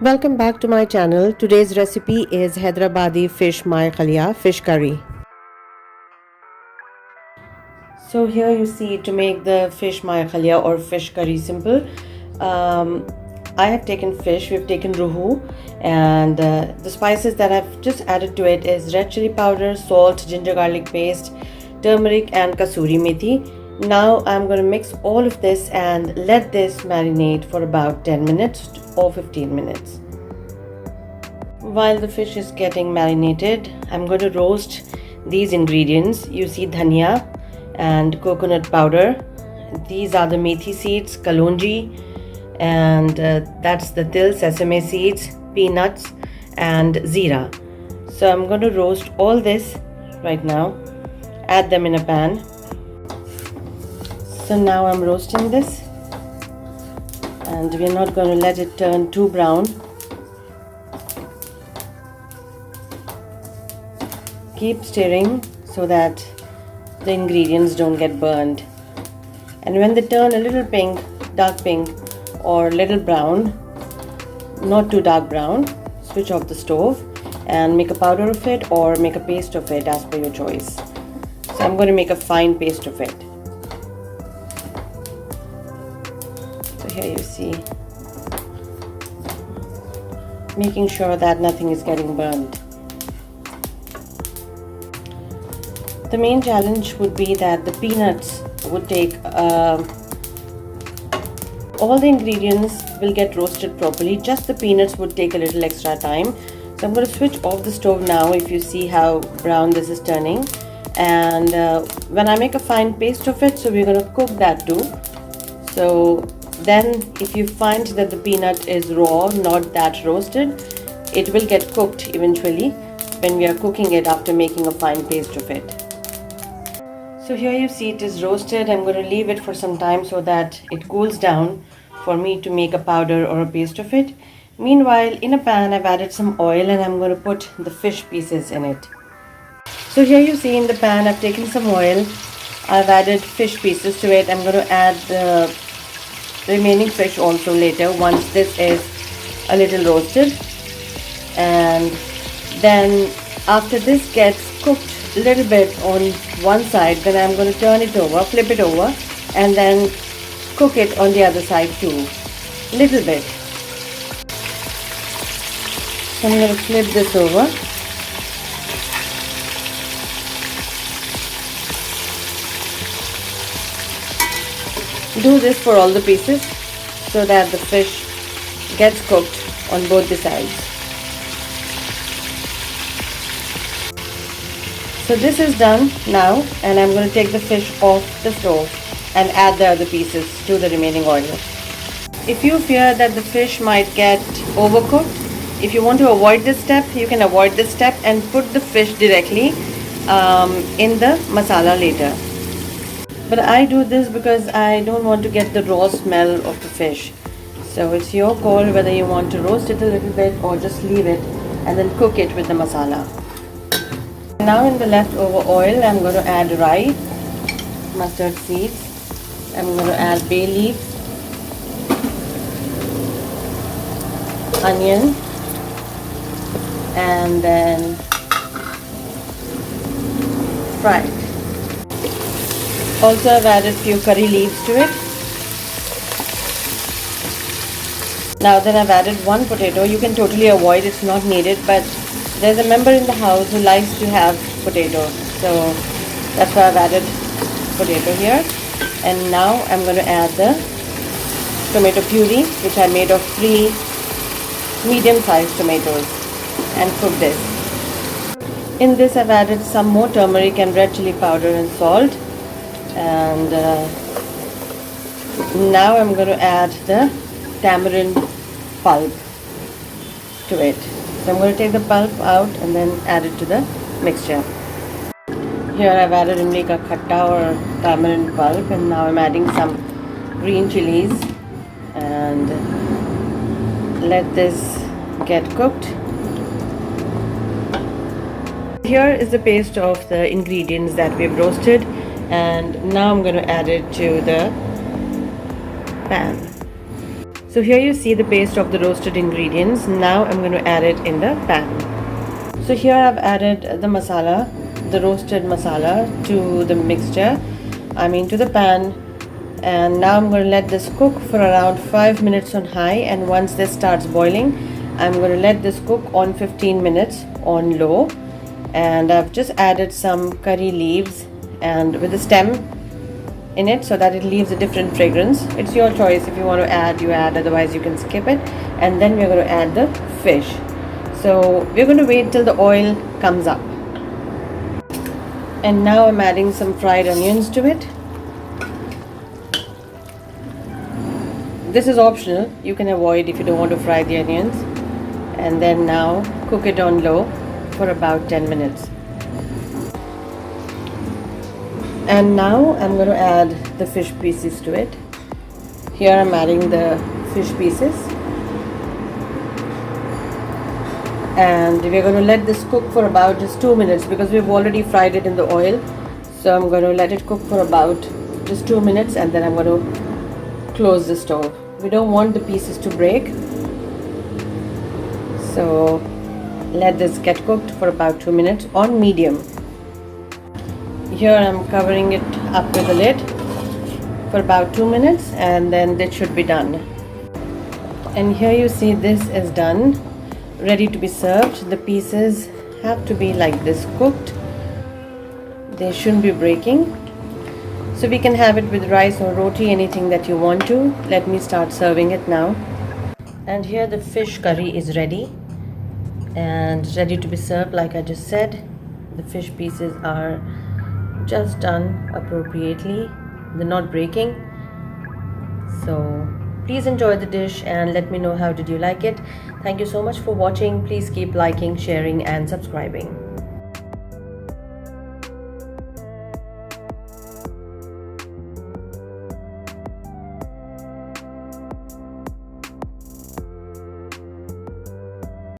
Welcome back to my channel. Today's recipe is Hyderabadi fish Maykhaliya fish curry. So here you see, to make the fish Maykhaliya or fish curry simple, I have taken fish. We've taken ruhu, and the spices that I've just added to it is red chili powder, salt, ginger garlic paste, turmeric and kasuri methi. Now I'm going to mix all of this and let this marinate for about 10 minutes or 15 minutes. While the fish is getting marinated, I'm going to roast these ingredients. You see dhania and coconut powder. These are the methi seeds, kalonji, and that's the til, sesame seeds, peanuts and zira. So I'm going to roast all this right now. Add them in a pan. So now I'm roasting this, and we're not going to let it turn too brown. Keep stirring so that the ingredients don't get burned. And when they turn a little pink, dark pink or little brown, not too dark brown, switch off the stove and make a powder of it or make a paste of it as per your choice. So I'm going to make a fine paste of it. So here you see, making sure that nothing is getting burned. The main challenge would be that the peanuts would take, all the ingredients will get roasted properly, just the peanuts would take a little extra time. So I'm going to switch off the stove now. If you see how brown this is turning, and when I make a fine paste of it, so we're going to cook that too. So then if you find that the peanut is raw, not that roasted, it will get cooked eventually when we are cooking it after making a fine paste of it. So here you see it is roasted. I'm going to leave it for some time so that it cools down for me to make a powder or a paste of it. Meanwhile, in a pan I've added some oil and I'm going to put the fish pieces in it. So here you see in the pan I've taken some oil. I've added fish pieces to it. I'm going to add the remaining fish also later once this is a little roasted. And then after this gets cooked a little bit on one side, then I'm going to turn it over, flip it over, and then cook it on the other side too, little bit. So I'm going to flip this over. Do this for all the pieces so that the fish gets cooked on both the sides. So this is done now, and I'm going to take the fish off the stove and add the other pieces to the remaining oil. If you fear that the fish might get overcooked, if you want to avoid this step, you can avoid this step and put the fish directly in the masala later. But I do this because I don't want to get the raw smell of the fish. So it's your call whether you want to roast it a little bit or just leave it and then cook it with the masala. Now in the leftover oil, I'm going to add rye, mustard seeds. I'm going to add bay leaf, onion, and then fry it. Also, I've added few curry leaves to it. Now that I've added one potato, you can totally avoid, it's not needed, but there's a member in the house who likes to have potato, so that's why I've added potato here. And now I'm going to add the tomato puree, which I made of 3 medium-sized tomatoes, and cook this. In this I've added some more turmeric and red chili powder and salt, and now I'm going to add the tamarind pulp to it. So I'm going to take the pulp out and then add it to the mixture. Here I've added imli ka khatta or tamarind pulp, and now I'm adding some green chilies and let this get cooked. Here is the paste of the ingredients that we've roasted, and now I'm going to add it to the pan. So here you see the paste of the roasted ingredients. Now I'm going to add it in the pan. So here I've added the masala, the roasted masala, to the mixture, to the pan. And now I'm going to let this cook for around 5 minutes on high, and once this starts boiling, I'm going to let this cook on 15 minutes on low. And I've just added some curry leaves and with the stem in it so that it leaves a different fragrance. It's your choice. If you want to add, you add, otherwise you can skip it. And then we're going to add the fish. So we're going to wait till the oil comes up. And now I'm adding some fried onions to it. This is optional, you can avoid if you don't want to fry the onions. And then now cook it on low for about 10 minutes. And now I'm going to add the fish pieces to it. Here I'm adding the fish pieces. And we're going to let this cook for about just 2 minutes because we've already fried it in the oil. So I'm going to let it cook for about just 2 minutes, and then I'm going to close the stove. We don't want the pieces to break. So let this get cooked for about 2 minutes on medium. Here I'm covering it up with a lid for about 2 minutes, and then that should be done. And here you see this is done, ready to be served. The pieces have to be like this cooked. They shouldn't be breaking. So we can have it with rice or roti, anything that you want to. Let me start serving it now. And here the fish curry is ready and ready to be served. Like I just said, the fish pieces are just done appropriately. They're not breaking. So please enjoy the dish and let me know how did you like it. Thank you so much for watching. Please keep liking, sharing and subscribing.